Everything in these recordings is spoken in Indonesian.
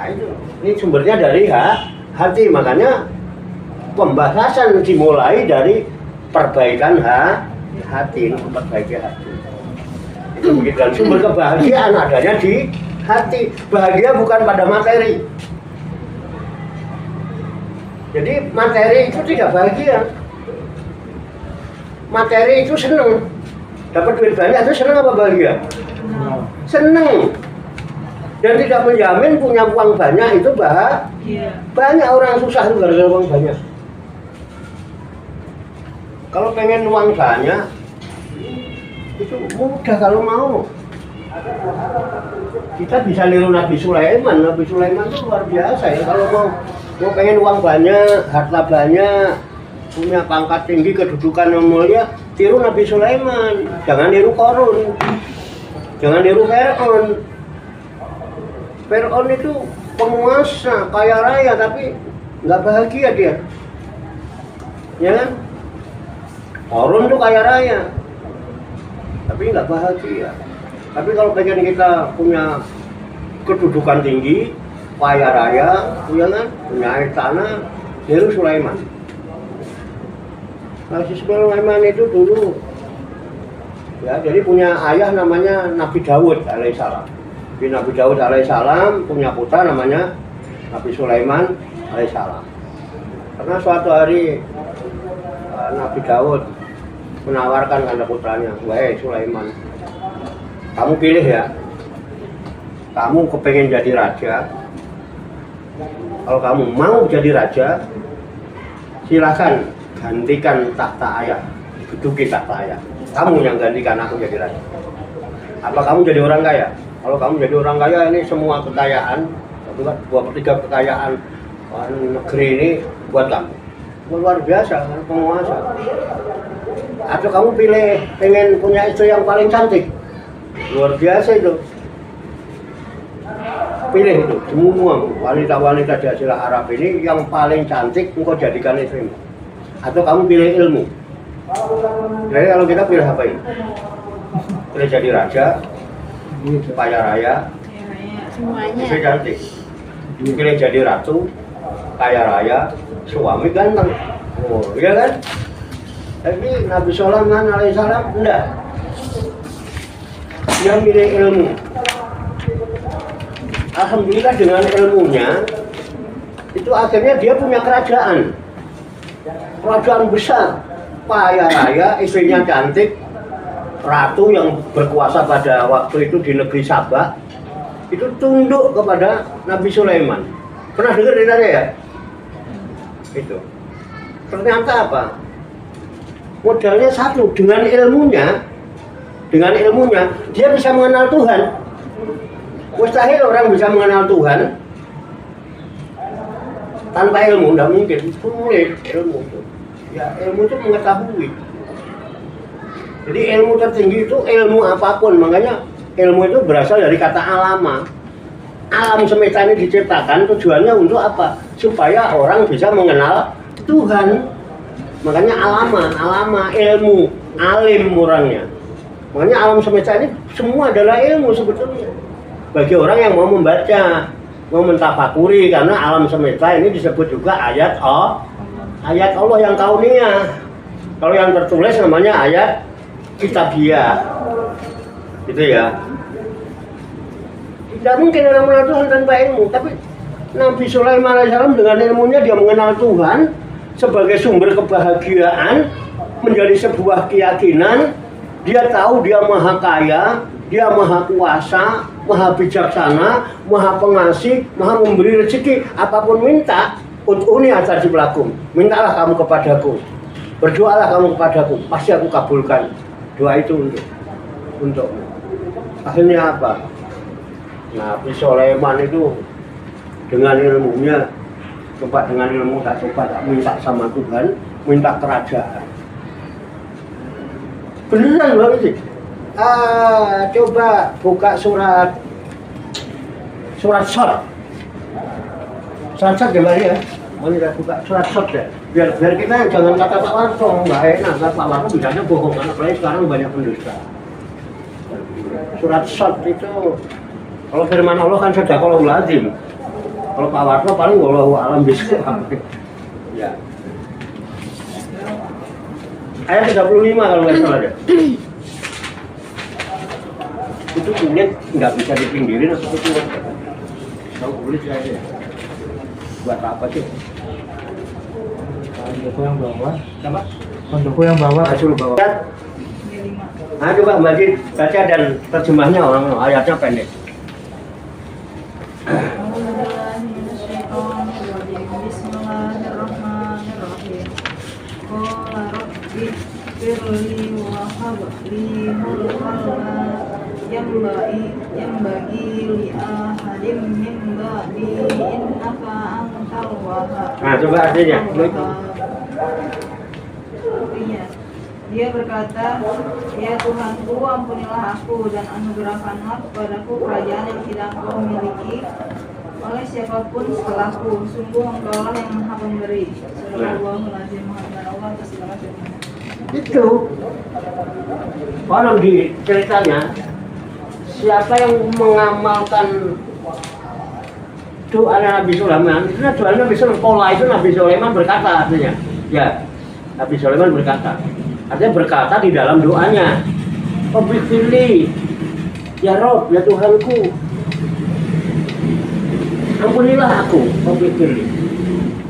Nah, ini sumbernya dari hati, makanya pembahasan dimulai dari perbaikan hati, memperbaiki hati. Itu begitu. Dan sumber kebahagiaan adanya di hati. Bahagia bukan pada materi. Jadi materi itu tidak bahagia. Materi itu seneng. Dapat duit banyak itu seneng apa bahagia? Seneng. Dan tidak menjamin punya uang banyak itu bahagia. Banyak orang susah itu gara-gara uang banyak. Kalau pengen uang banyak itu mudah kalau mau. Kita bisa niru Nabi Sulaiman. Nabi Sulaiman itu luar biasa ya. Kalau mau pengen uang banyak, harta banyak, punya pangkat tinggi, kedudukan yang mulia, tiru Nabi Sulaiman. Jangan niru Qarun. Jangan niru Fir'aun. Fir'aun itu penguasa, kaya raya, tapi nggak bahagia dia. Ya kan? Qarun tuh kaya raya, tapi nggak bahagia. Tapi kalau pengen kita punya kedudukan tinggi, kaya raya, ya kan? Punya tanah, niru Sulaiman. Nah, si Sulaiman itu dulu, ya, jadi punya ayah namanya Nabi Daud alaihissalam. Jadi Nabi Daud alaihissalam punya putra namanya Nabi Sulaiman alaihissalam. Karena suatu hari Nabi Daud menawarkan kepada putranya, "Wahai Sulaiman, kamu pilih ya, kamu kepengen jadi raja. Kalau kamu mau jadi raja, silakan gantikan tahta ayah, duduki tahta ayah. Kamu yang gantikan aku jadi raja. Apa kamu jadi orang kaya? Kalau kamu jadi orang kaya, ini semua kekayaan, 2/3 kekayaan negeri ini buat kamu. Luar biasa, kan, penguasa. Atau kamu pengen punya istri yang paling cantik, luar biasa itu. Pilih itu, semua wanita-wanita di Asia Arab ini yang paling cantik engkau jadikan istrimu. Atau kamu pilih ilmu. Jadi kalau kita pilih apa ini? Pilih jadi raja, kaya raya, semuanya. istri cantik. Pilih jadi ratu, kaya raya, suami ganteng. Oh, iya kan? Tapi Nabi Sulaiman alaihissalam enggak. Dia milih ilmu. Alhamdulillah dengan ilmunya itu akhirnya dia punya kerajaan besar, kaya raya, istrinya cantik, ratu yang berkuasa pada waktu itu di negeri Sabah itu tunduk kepada Nabi Sulaiman. Pernah dengar ceritanya ya? Itu ternyata apa? Modalnya satu, dengan ilmunya dia bisa mengenal Tuhan. Mustahil orang bisa mengenal Tuhan tanpa ilmu, tidak mungkin. Sulit ilmu itu. Ya, ilmu itu mengetahui. Jadi ilmu tertinggi itu ilmu apapun, makanya ilmu itu berasal dari kata alama. Alam semesta ini diciptakan tujuannya untuk apa? Supaya orang bisa mengenal Tuhan. Makanya alama, ilmu, alim orangnya. Makanya alam semesta ini semua adalah ilmu sebetulnya. Bagi orang yang mau membaca, mau mentafakuri, karena alam semesta ini disebut juga ayat Allah yang kauniyah. Kalau yang tertulis namanya ayat kitabiah. Gitu ya. Tidak mungkin orang mengenal Tuhan tanpa ilmu, tapi Nabi Sulaiman alaihissalam dengan ilmunya dia mengenal Tuhan sebagai sumber kebahagiaan, menjadi sebuah keyakinan. Dia tahu dia maha kaya, dia maha kuasa, maha bijaksana, maha pengasih, maha memberi rezeki. Apapun minta, ud'uni astajib lakum. Mintalah kamu kepadaku, berdoalah kamu kepadaku, pasti aku kabulkan doa itu untukmu. Akhirnya apa? Nabi Sulaiman itu dengan ilmunya, coba dengan ilmu tak minta sama Tuhan, minta kerajaan. Beneran banget sih. Coba buka surat Shot. Surat Shot gimana ya? Mau kita buka surat Shot ya. Biar kita jangan kata Pak Warto, nggak enak. Pak Warto bisanya bohong, karena apalagi sekarang banyak pendusta. Surat Shot itu, kalau firman Allah kan sadaqallahul azim. Kalau Pak Warto paling wallahu alam bisa. Ya. Ayat 35 kalau nggak salah deh. Itu kunyit nggak bisa dipinggirin atau kunyit? Tahu kulit saya. Buat apa sih? Kondoko yang bawah. Apa? Kondoko yang bawah. Suruh bawa. Nah, coba Mbak Din baca dan terjemahnya orang ayatnya pendek. Bismillahirrahmanirrahim. Qala rabbi firli wa habli mulkan yambagi li ahadin min ba'di innaka antal wahhab. Nah, coba artinya. Artinya, dia berkata, ya Tuhanku, ampunilah aku dan anugerahkanlah kepadaku kerajaan yang tidak Engkau miliki oleh siapapun setelahku. Sungguh Engkaulah yang Maha Pemberi. Subhanallahirrahmanirrahim. Muhammad Allah atas segala firman. Itu kalau di ceritanya siapa yang mengamalkan doa Nabi Sulaiman, itu doa Nabi Sulaiman, pola itu Nabi Sulaiman berkata artinya, ya Nabi Sulaiman berkata, artinya berkata di dalam doanya, Rabbi ya Rob, ya Tuhanku, ampunilah aku, Rabbi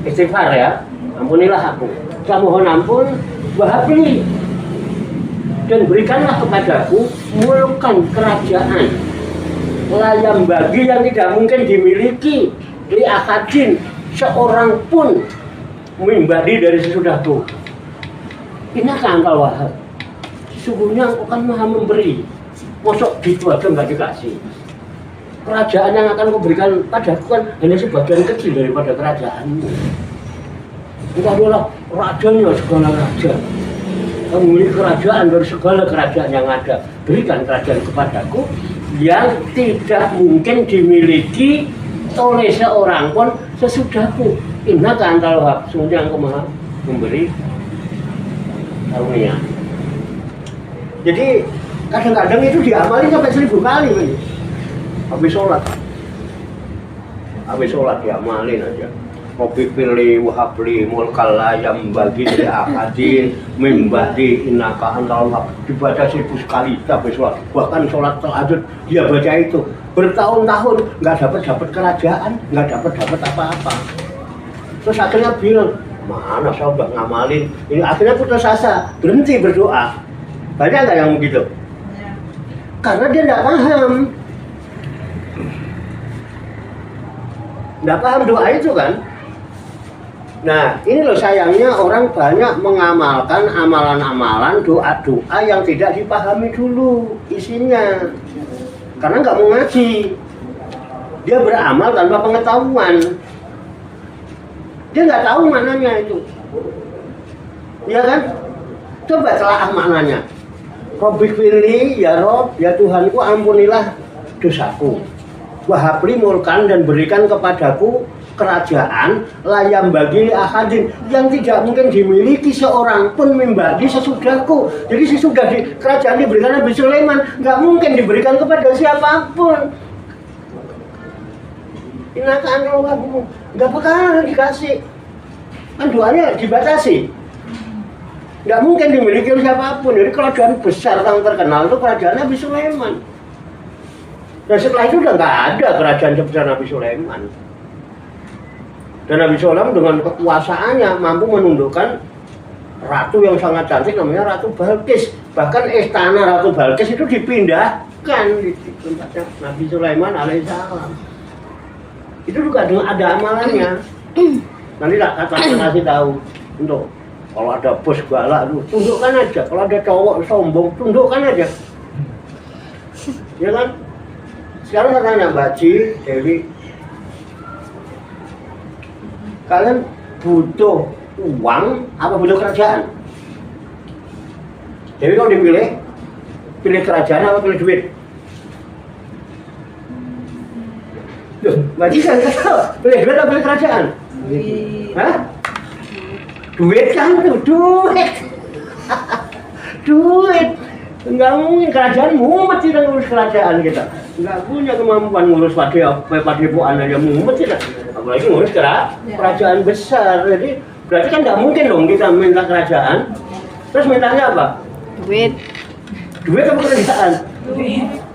istighfar ya, ampunilah aku, saya mohon ampun, wahabli dan berikanlah kepadaku mulkan kerajaan layam bagi yang tidak mungkin dimiliki li akadin seorang pun mimbadi dari sesudahku. Ini Engkau Wahab, sesungguhnya Engkau kan Maha memberi. Mosok gitu aja nggak dikasih. Kerajaan yang akan Kau berikan padaku kan hanya sebagian kecil daripada kerajaanmu. Engkau adalah rajanya segala raja. Kamu memiliki kerajaan dari segala kerajaan yang ada. Berikan kerajaan kepadaku yang tidak mungkin dimiliki oleh seorang pun sesudahku. Innaka antal wahhab, sesungguhnya Engkau Maha memberi karunia. Jadi kadang-kadang itu diamali sampai 1000 kali. Habis sholat diamalin aja. Kopi pilih wahabli mulkal layam bagi di akadin mimbadi innaka antal wahhab, dibaca 1000 kali habis sholat. Bahkan sholat tahajud dia baca itu bertahun-tahun nggak dapat kerajaan, nggak dapat apa-apa. Terus akhirnya bilang, mana saya udah ngamalin ini, akhirnya putus asa, berhenti berdoa. Banyak nggak yang begitu? Ya. Karena dia nggak paham doa itu kan. Nah ini loh sayangnya orang banyak mengamalkan amalan-amalan doa-doa yang tidak dipahami dulu isinya, karena nggak mau ngaji. Dia beramal tanpa pengetahuan, dia nggak tahu maknanya itu, ya kan? Coba telaah maknanya. Rabbighfirli ya Rob, ya Tuhanku ampunilah dosaku. Wahabli mulkan dan berikan kepadaku kerajaan layam bagi ahadin yang tidak mungkin dimiliki seorang pun mimbadi sesudahku. Jadi sesudah kerajaan diberikan Nabi Sulaiman, nggak mungkin diberikan kepada siapapun. Innaka antal wahhab, nggak bakalan dikasih. Kan doanya dibatasi. Nggak mungkin dimiliki oleh siapapun. Jadi kerajaan besar yang terkenal itu kerajaan Nabi Sulaiman. Dan setelah itu udah nggak ada kerajaan sebesar Nabi Sulaiman. Dan Nabi Sulaiman dengan kekuasaannya mampu menundukkan ratu yang sangat cantik namanya Ratu Balkis. Bahkan istana Ratu Balkis itu dipindahkan di tempatnya Nabi Sulaiman alaihissalam. Itu juga ada amalannya. Nanti tak kasih tahu untuk kalau ada bos galak itu tundukkan aja. Kalau ada cowok sombong tundukkan aja. Ya kan? Sekarang saya tanya Mbak Ci, Dewi, kalian butuh uang apa butuh kerajaan? Dewi kalau dipilih, pilih kerajaan apa pilih duit? Loh, Mbak Ci kan nggak tahu, pilih duit apa pilih kerajaan? Hah? Duit kan tuh, duit. Duit. Enggak mungkin kerajaan mumet tidak ngurus kerajaan kita. Enggak punya kemampuan ngurus padepokan aja mumet tidak. apalagi ngurus kerajaan besar. Jadi berarti kan nggak mungkin dong kita minta kerajaan terus mintanya apa? Duit Apa kerajaan?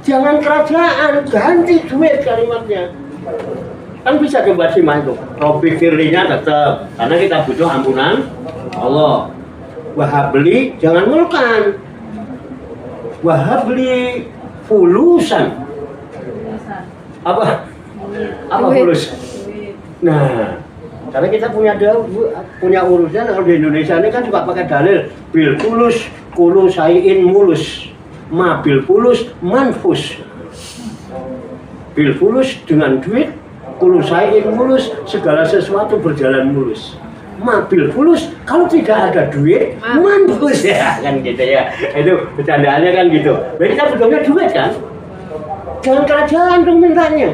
Jangan kerajaan, ganti duit kalimatnya. Kan bisa coba simak itu. Robbi firlinya tetap, karena kita butuh ampunan Allah. Wahabli jangan mulkan. Wahabli fulusan. Apa fulus? Nah, karena kita punya urusan kalau di Indonesia ini kan juga pakai dalil bil fulus kulu sayin mulus. Ma bil fulus manfus. Bil fulus dengan duit, kulu sayin mulus, segala sesuatu berjalan mulus. Ma bil fulus kalau tidak ada duit manfus ya kan gitu ya. Itu bercandaannya kan gitu. Jadi kita butuhnya duit kan. Jangan kerajaan dong mintanya.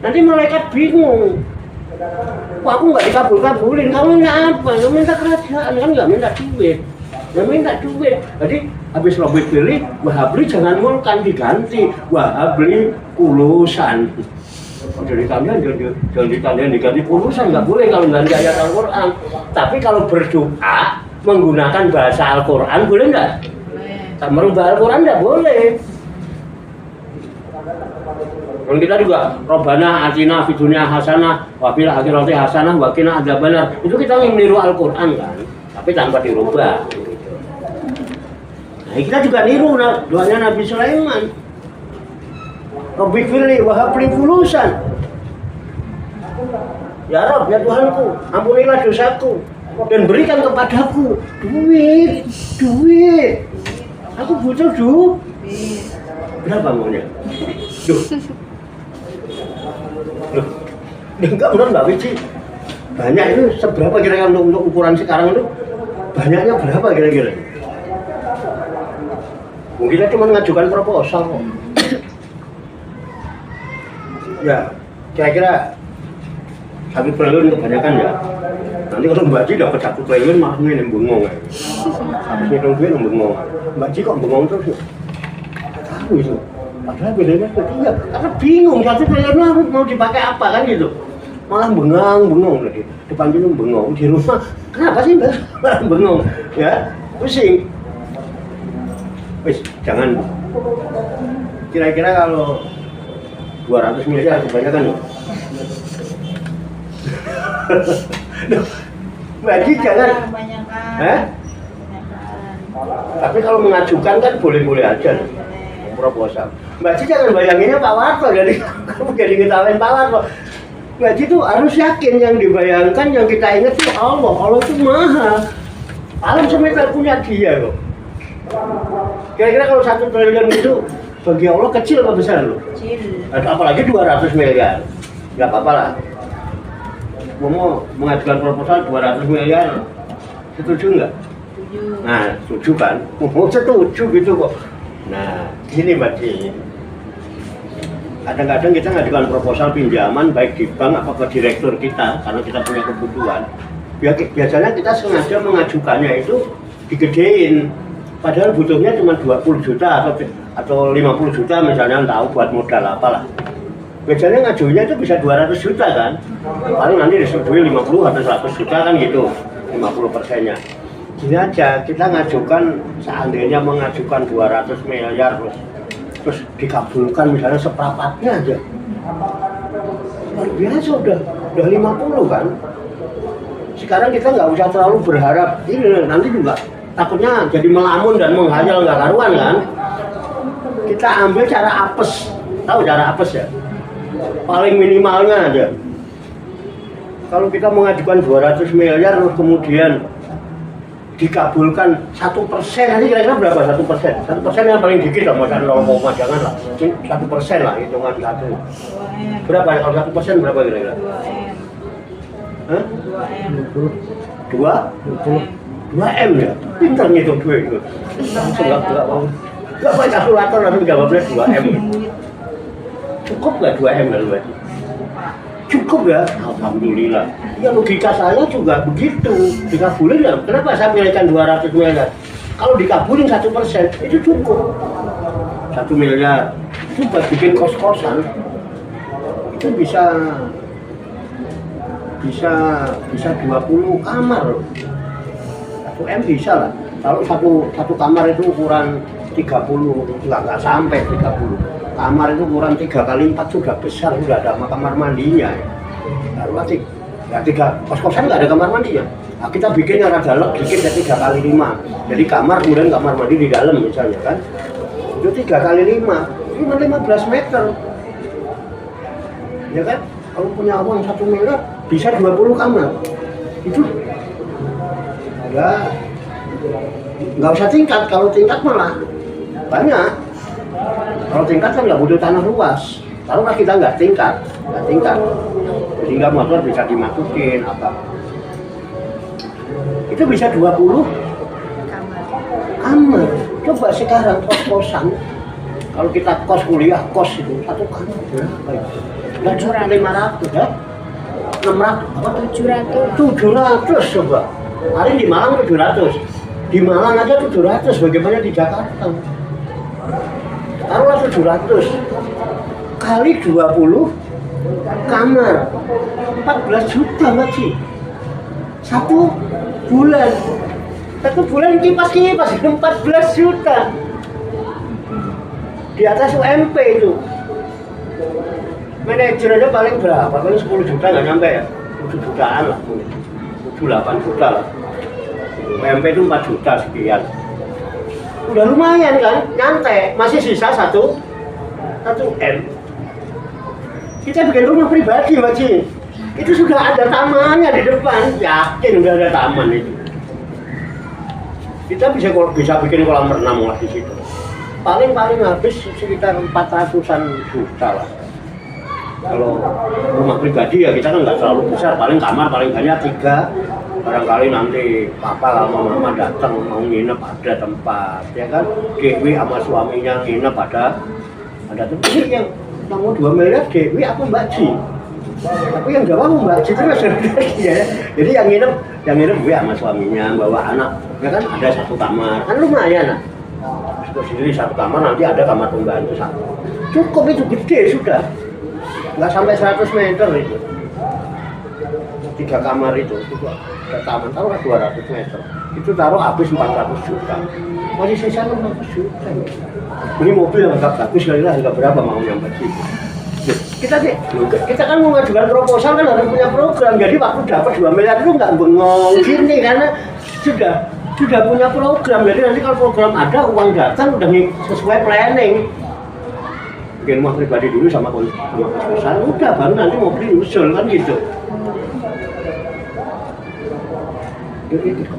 Nanti malaikat bingung. Kok aku nggak dikabulin? Kamu minta apa? Kamu minta kerajaan kan nggak minta duit. Nggak minta duit. Jadi habis Robbi pilih, wahabli jangan mulkan diganti. Wahabli kulusan. Jadi kalian jangan ditanya diganti pulusan, nggak boleh kalau ganti ayat Al-Quran. Tapi kalau berdoa menggunakan bahasa Al-Quran boleh nggak? Boleh. Merubah Al-Quran nggak boleh. Dan kita juga Robbana atina fid dunya hasanah wa fil akhirati hasanah wa qina adzabannar. Itu kita meniru Al-Quran kan, tapi tanpa dirubah. Nah, kita juga niru doanya Nabi Sulaiman. Robbi firli wa habli fulusan. Ya Rabb, ya Tuhanku, ampunilah dosaku dan berikan kepadaku duit. Aku butuh duit. Berapa maunya? Duh. Enggak benar Mbak Wici. Banyak itu seberapa kira-kira untuk ukuran sekarang itu? Banyaknya berapa kira-kira? Mungkin kita cuma mengajukan proposal kok. Ya, kira-kira 1 triliun kebanyakan ya. Nanti kalau Mbak Ji dapat 1 triliun malah ini bengong ya. Habis ngitung duit bengong. Mbak Ji kok bengong terus ya? Tahu itu. Padahal bedanya ketiga, karena bingung 1 triliun mau dipakai apa kan gitu. Malah bengong lagi. Depan dulu bengong di rumah. Kenapa sih Mbak? Malah bengong ya. Pusing. Wis, jangan. Kira-kira kalau 200 miliar kebanyakan loh. Mbak Ji jangan. Tapi kalau mengajukan kan boleh-boleh aja loh. Proposal. Mbak Ji jangan bayanginnya Pak Warto, jadi kamu jadi ngetawain Pak Warto. Mbak Ji tuh harus yakin yang dibayangkan, yang kita ingat itu Allah. Allah itu maha. Alam semesta punya dia kok. Kira-kira kalau 1 triliun itu bagi Allah kecil apa besar loh? Kecil. Apalagi 200 miliar. Nggak apa-apa lah. Mau mengajukan proposal 200 miliar, setuju nggak? Setuju. Nah, setuju kan? Setuju gitu kok. Nah, gini Mbak Ji. Kadang-kadang kita ngajukan proposal pinjaman baik di bank atau ke direktur kita karena kita punya kebutuhan. Biasanya kita sengaja mengajukannya itu digedein. Padahal butuhnya cuma 20 juta atau 50 juta misalnya, tahu buat modal apalah. Biasanya ngajunya itu bisa 200 juta kan. Paling nanti disetujui 50 atau 100 juta kan gitu, 50%-nya. Gini aja, kita ngajukan, seandainya mengajukan 200 miliar terus dikabulkan misalnya seperempatnya aja. Luar biasa udah 50 kan. Sekarang kita nggak usah terlalu berharap ini nanti juga takutnya jadi melamun dan menghayal nggak karuan kan. Kita ambil cara apes, tahu cara apes ya? Paling minimalnya aja. Kalau kita mengajukan 200 miliar kemudian dikabulkan 1%, nanti kira-kira berapa 1%? 1% yang paling dikit lah, masa 0, jangan lah 1% lah hitungan satu. Berapa ya kalau 1% berapa kira-kira? 2M ya? Pintar ngitung duit itu. Langsung gak pakai kalkulator langsung jawabnya 2M. Cukup gak 2M lalu? Cukup ya? Alhamdulillah. Ya logika saya juga begitu. Dikabulin ya, kenapa saya pilihkan 200 miliar? Kalau dikabulin 1% itu cukup. 1 miliar itu buat bikin kos-kosan itu bisa bisa 20 kamar loh. 1 M bisa lah. Kalau satu kamar itu ukuran 30, nggak sampai 30. Kamar itu ukuran 3 kali 4 sudah besar, sudah ada kamar mandinya. Baru masih ya 3 kos-kosan nggak ada kamar mandinya. Nah, kita bikin yang rada lek dikit ya 3 kali 5. Jadi kamar kemudian kamar mandi di dalam misalnya kan. Itu 3 kali 5, itu 15 meter. Ya kan? Kalau punya uang 1 miliar bisa 20 kamar. Itu ada nggak usah tingkat, kalau tingkat malah banyak. Kalau tingkat kan nggak butuh tanah luas. Taruhlah kita nggak tingkat, sehingga motor bisa dimasukin apa. Itu bisa 20 kamar. Coba sekarang kos-kosan, kalau kita kos kuliah, kos itu 1 kamar berapa itu? 500 ya? 600 apa? 700 coba. Hari di Malang 700. Di Malang aja 700, bagaimana di Jakarta? Taruhlah 700 kali 20 kamar 14 juta Maci. 1 bulan. 1 bulan kipas 14 juta. Di atas UMP itu. Manajer aja paling berapa? Paling 10 juta nggak nyampe ya? 7 jutaan lah. 7-8 juta lah. UMP itu 4 juta sekian. Udah lumayan kan, nyantai, masih sisa 1 M. Kita bikin rumah pribadi, Maci. Itu sudah ada tamannya di depan, yakin udah ada taman itu. Kita bisa bikin kolam renang lah di situ. Paling habis sekitar 400-an juta lah. Kalau rumah pribadi ya kita kan nggak terlalu besar, paling kamar paling banyak 3. Barangkali nanti papa sama mama datang mau nginep ada tempat, ya kan? Dewi sama suaminya nginep ada tempat. Yang mau 2 miliar Dewi apa Mbak Ji? Tapi yang jawab Mbak Ji terus ya. Jadi yang nginep Dewi sama suaminya bawa anak, ya kan? Ada 1 kamar, kan lumayan lah. Sendiri 1 kamar, nanti ada kamar pembantu 1. Cukup itu gede sudah. Nggak sampai 100 meter itu. 3 kamar itu ada taman, taruhlah 200 meter. Itu taruh habis 400 juta. Masih sisa 500 juta. Beli mobil yang agak bagus kali lah, harga berapa mau nyampe situ. Kita kan mau ngajukan proposal kan harus punya program. Jadi waktu dapat 2 miliar itu nggak bengong gini karena sudah punya program. Jadi nanti kalau program ada, uang datang udah sesuai planning. Bikin rumah pribadi dulu sama kos-kosan, udah baru nanti mobil nyusul kan gitu.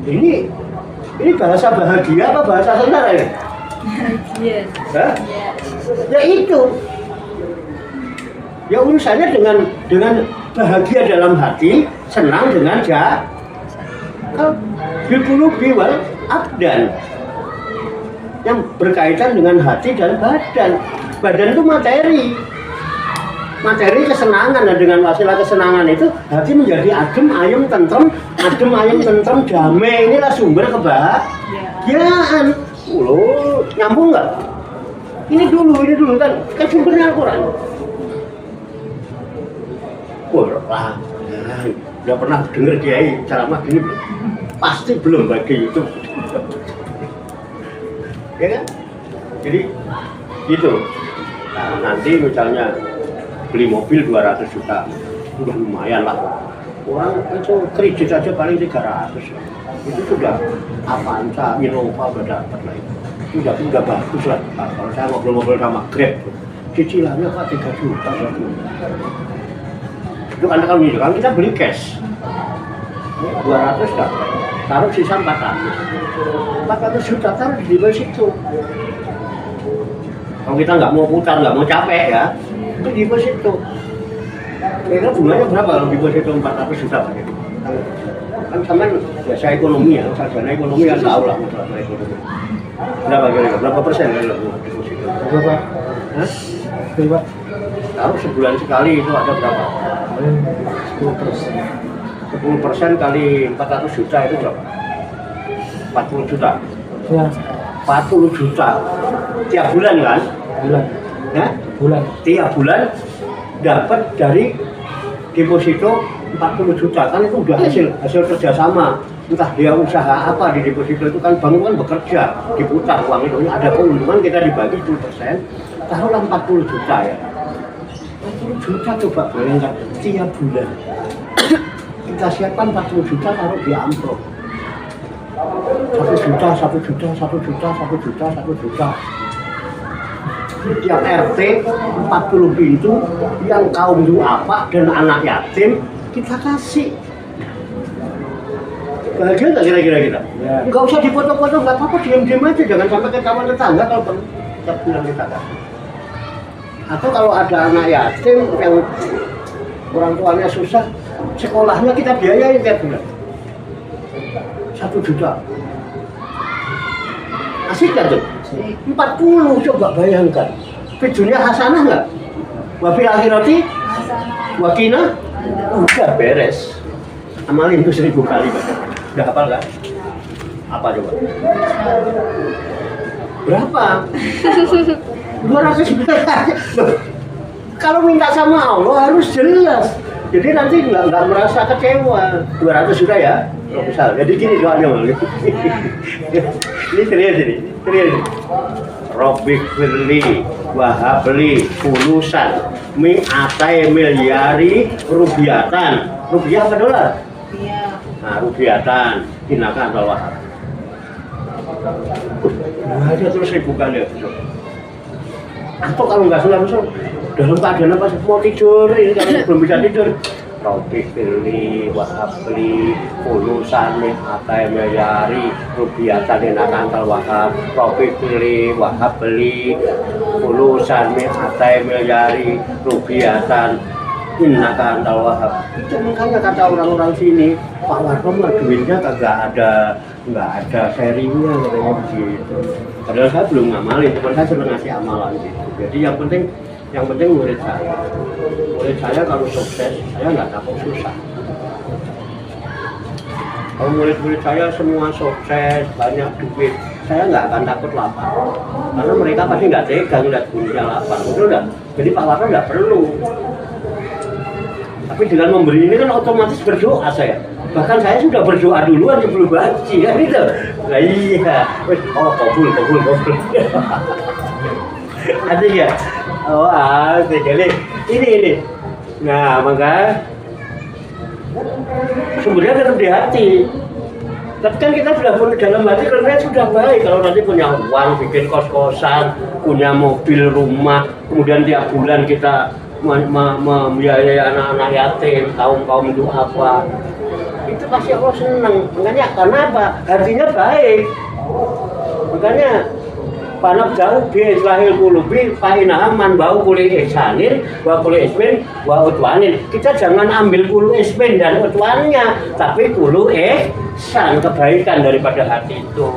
Ini bahasa bahagia apa bahasa senang ya? Yes. Hah? Ya itu. Ya urusannya dengan bahagia dalam hati, senang dengan bilqulubi wal abdan. Yang berkaitan dengan hati dan badan. Badan itu materi kesenangan, dan dengan wasilah kesenangan itu hati menjadi adem, ayem, tentrem, damai. Inilah sumber kebahagiaan. Loh, nyambung nggak? Ini dulu kan sumbernya Al-Quran. Wah, udah pernah dengar kiai ceramah gini belum? Pasti belum bagi itu. Ya kan? Jadi gitu. Nah, nanti misalnya beli mobil 200 juta, udah lumayan lah. Orang itu kredit aja paling 300. Itu sudah Avanza, Innova udah dapat lah itu. Udah bagus lah. Nah, kalau saya ngobrol-ngobrol sama Grab, cicilannya Pak 3 juta. Itu kan kita beli cash. 200 kan, taruh sisa 400 juta taruh di situ. Kalau kita nggak mau putar, nggak mau capek ya, itu di situ. Kira-kira bunganya berapa kalau di situ 400 juta Pak? Kan sama biasa ekonomi ya, sarjana ekonomi kan tahu lah masalah ekonomi. Berapa persen kan deposito? Berapa? Hah? Berapa? Taruh sebulan sekali itu ada berapa? 10%. 10% kali 400 juta itu berapa? 40 juta. Ya. 40 juta tiap bulan kan? Bulan. Ya? Bulan. Tiap bulan dapat dari deposito 40 juta kan itu udah hasil kerjasama, entah dia usaha apa di deposito itu kan bank kan bekerja diputar uang itu ada keuntungan kita dibagi 10%, taruhlah 40 juta ya, 40 juta coba bayangkan tiap bulan kita siapkan 40 juta taruh di amplop 1 juta, 1 juta, 1 juta, 1 juta, 1 juta. Tiap RT 40 pintu yang kaum duafa dan anak yatim kita kasih. Bahagia nggak kira-kira kita? Ya. Nggak usah dipoto-foto, nggak apa-apa, diam-diam aja, jangan sampai ketahuan tetangga kalau perlu tiap bulan kita kasih. Atau kalau ada anak yatim yang orang tuanya susah, sekolahnya kita biayain tiap bulan 1 juta. Asik kan tuh? 40 coba bayangkan. Videonya hasanah nggak? Wabil akhirati? Hasanah. Wakina? Udah beres. Amalin itu 1000 kali baca. Udah hafal kan? Apa coba? Berapa? 200 juta. Kalau minta sama Allah harus jelas. Jadi nanti nggak merasa kecewa. 200 juta ya? Misal. Jadi gini doanya mal. Ini serius ini. Serius. Robik firli wahabli fulusan mi'atai milyari rubiatan. Rupiah apa dolar? Iya. Nah, rubiatan inakan atau wahab. Nah, ada terus 1000 kali. Atau kalau nggak langsung dalam keadaan apa mau tidur ini kalau belum bisa tidur. Robik firli wahabli fulusan mi'atai milyari rubiatan inakan atau wahab. Robik firli wahabli fulusan mi'atai milyari rubiatan innaka antal wahhab. Itu makanya kata orang-orang sini, Pak Warno mah duitnya nggak ada sharingnya katanya begitu. Padahal saya belum ngamalin, cuma saya sudah ngasih amalan gitu. Jadi yang penting murid saya kalau sukses, saya nggak takut susah. Kalau murid-murid saya semua sukses, banyak duit, saya nggak akan takut lapar. Karena mereka pasti nggak tega ngeliat bunyinya lapar, betul nggak? Jadi Pak Warno nggak perlu. Tapi dengan memberi ini kan otomatis berdoa saya. Bahkan saya sudah berdoa duluan sebelum baci kan gitu. Nah iya, kabul. Ada ya? Oh jadi ini. Nah maka sumbernya tetap di hati. Tapi kan kita sudah punya dalam hati karena sudah baik. Kalau nanti punya uang, bikin kos-kosan, punya mobil, rumah, kemudian tiap bulan kita membiayai anak-anak yatim, kaum duafa, itu pasti Allah senang. Makanya karena apa? Hatinya baik. Makanya panab jauh bi islahil qulubi fa inaman bau kuli ihsanin wa kuli ismin wa utwanin. Kita jangan ambil kulu ismin dan utwannya, tapi kulu ihsan, kebaikan daripada hati itu.